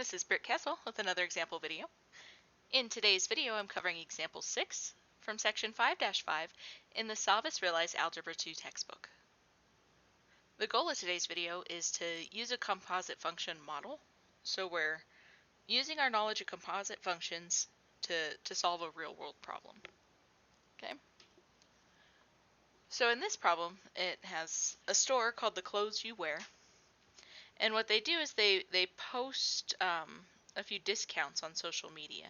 this is Britt Kessel with another example video. In today's video, I'm covering example 6 from section 5-5 in the SavvasRealize Algebra 2 textbook. The goal of today's video is to use a composite function model. So we're using our knowledge of composite functions to solve a real-world problem. Okay. So in this problem, it has a store called The Clothes You Wear. And what they do is they post a few discounts on social media.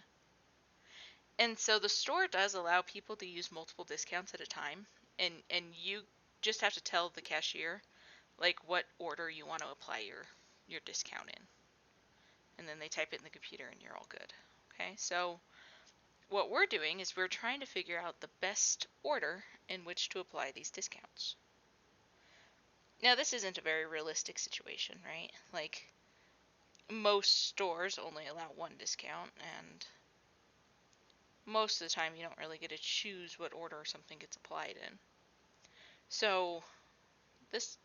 And so the store does allow people to use multiple discounts at a time, and you just have to tell the cashier like what order you want to apply your discount in. And then they type it in the computer and you're all good. Okay, so what we're doing is we're trying to figure out the best order in which to apply these discounts. Now this isn't a very realistic situation, right? Like most stores only allow one discount, and most of the time you don't really get to choose what order something gets applied in. So this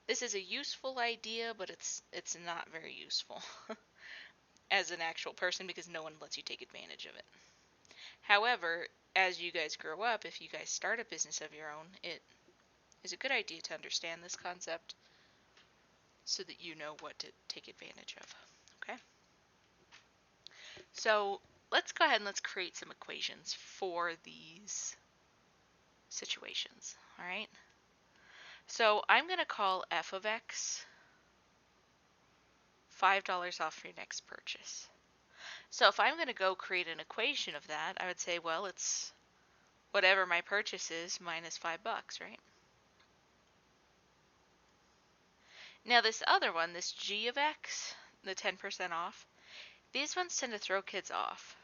is a useful idea, but it's not very useful as an actual person because no one lets you take advantage of it. However, as you guys grow up, if you guys start a business of your own, it is a good idea to understand this concept so that you know what to take advantage of. Okay? So let's go ahead and let's create some equations for these situations. All right? So I'm going to call f of x $5 off your next purchase. So if I'm going to go create an equation of that, I would say, well, it's whatever my purchase is minus $5, right? Now this other one, this g of x, the 10% off, these ones tend to throw kids off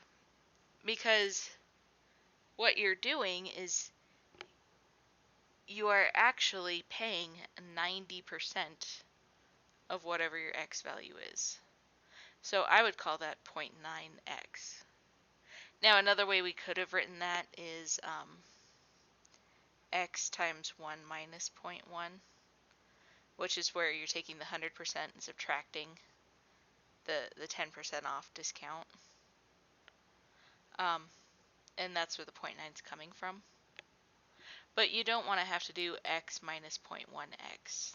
because what you're doing is you are actually paying 90% of whatever your x value is. So I would call that 0.9x. Now another way we could have written that is x times 1 minus 0.1, which is where you're taking the 100% and subtracting the 10% off discount. And that's where the 0.9 is coming from. But you don't want to have to do x minus 0.1x,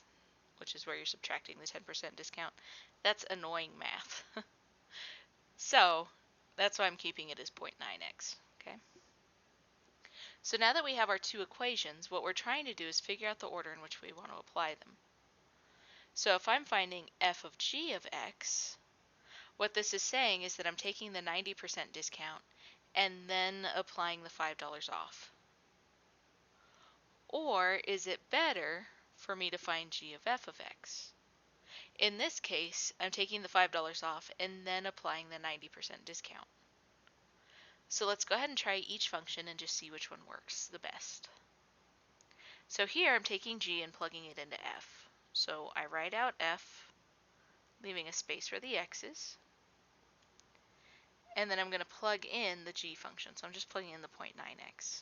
which is where you're subtracting the 10% discount. That's annoying math. So that's why I'm keeping it as 0.9x. Okay. So now that we have our two equations, what we're trying to do is figure out the order in which we want to apply them. So if I'm finding f of g of x, what this is saying is that I'm taking the 90% discount and then applying the $5 off. Or is it better for me to find g of f of x? In this case, I'm taking the $5 off and then applying the 90% discount. So let's go ahead and try each function and just see which one works the best. So here I'm taking g and plugging it into f. So I write out f, leaving a space for the x's. And then I'm going to plug in the g function. So I'm just plugging in the 0.9x.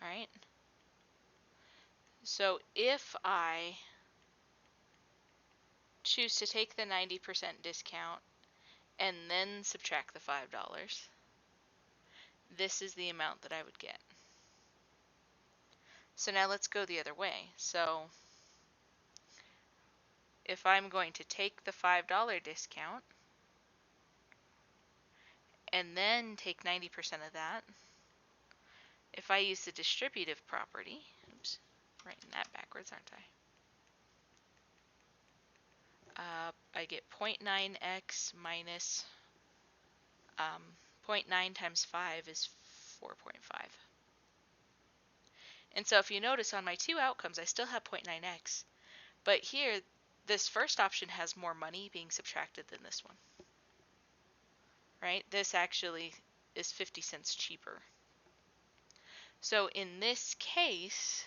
All right. So if I choose to take the 90% discount and then subtract the $5, this is the amount that I would get. So now let's go the other way. So if I'm going to take the $5 discount and then take 90% of that, if I use the distributive property, oops, writing that backwards, aren't I? I get 0.9x minus 0.9 times 5 is 4.5. And so if you notice on my two outcomes, I still have 0.9x. But here, this first option has more money being subtracted than this one. Right? This actually is 50 cents cheaper. So in this case,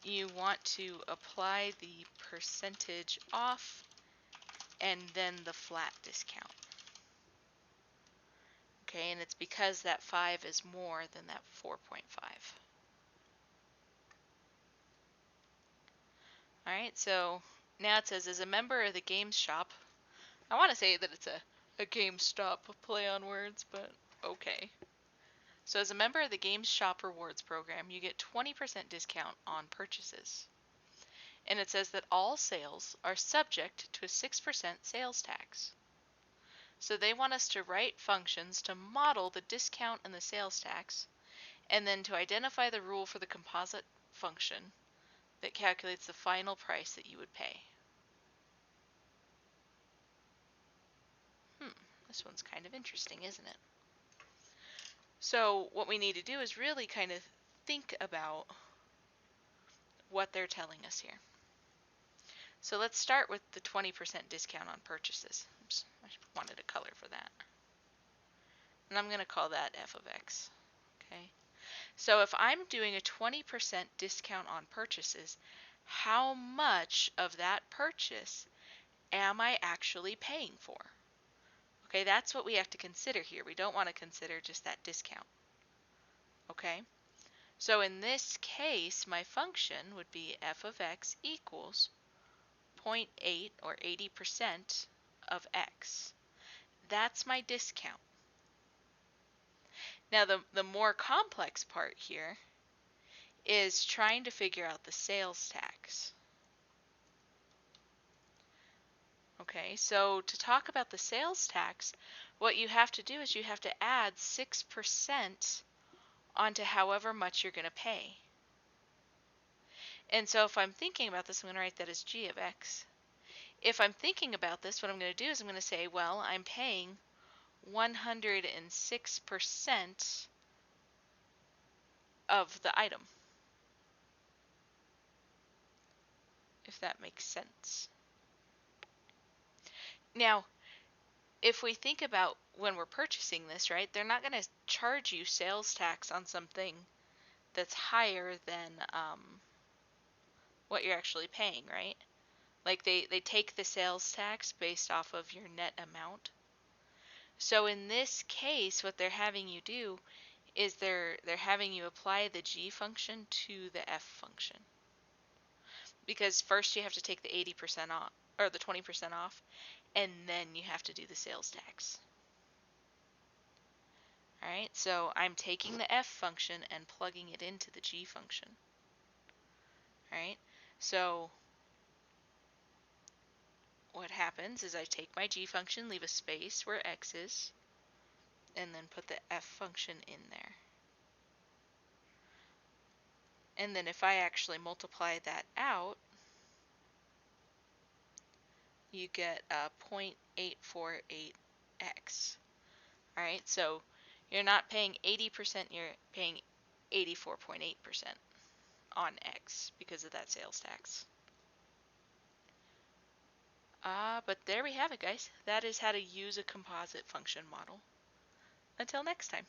you want to apply the percentage off and then the flat discount. Okay, and it's because that 5 is more than that 4.5. All right, so now it says, as a member of the games shop, I want to say that it's a GameStop play on words, but okay. So as a member of the Games Shop Rewards program, you get 20% discount on purchases. And it says that all sales are subject to a 6% sales tax. So they want us to write functions to model the discount and the sales tax, and then to identify the rule for the composite function that calculates the final price that you would pay. This one's kind of interesting, isn't it? So what we need to do is really kind of think about what they're telling us here. So let's start with the 20% discount on purchases. Oops, I wanted a color for that. And I'm going to call that f of x. Okay. So if I'm doing a 20% discount on purchases, how much of that purchase am I actually paying for? Okay, that's what we have to consider here. We don't want to consider just that discount. Okay, so in this case, my function would be f of x equals 0.8 or 80% of x. That's my discount. Now the more complex part here is trying to figure out the sales tax. Okay, so to talk about the sales tax, what you have to do is you have to add 6% onto however much you're going to pay. And so if I'm thinking about this, I'm going to write that as g of x. If I'm thinking about this, what I'm going to do is I'm going to say, well, I'm paying 106% of the item, if that makes sense. Now, if we think about when we're purchasing this, right, they're not going to charge you sales tax on something that's higher than what you're actually paying, right? Like they take the sales tax based off of your net amount. So in this case, what they're having you do is they're having you apply the g function to the f function. Because first you have to take the 80% off, or the 20% off, and then you have to do the sales tax. Alright, so I'm taking the f function and plugging it into the g function. Alright, so what happens is I take my g function, leave a space where x is, and then put the f function in there. And then if I actually multiply that out, you get 0.848x. Alright, so you're not paying 80%, you're paying 84.8% on x because of that sales tax. But there we have it, guys. That is how to use a composite function model. Until next time.